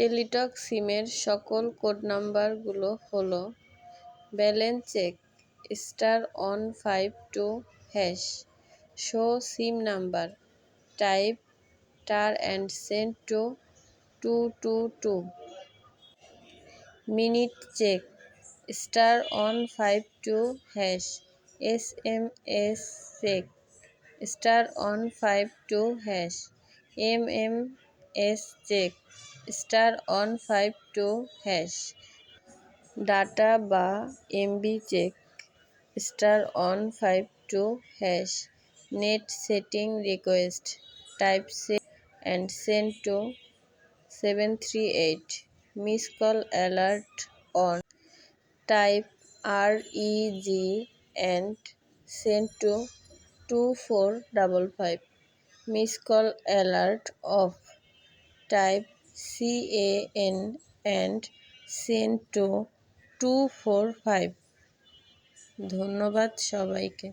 Teletalk সিমের সকল code নাম্বারগুলো হলো: balance check *152#, show SIM number, type star and send to 222, minute check *152#, SMS check *152#, MMS check *152#, data বা MB check *152#, net setting request, type save and send to 738, miss call alert on, type REG and send to 2455, miss call alert off, type CAN and send to 245। ধন্যবাদ সবাইকে।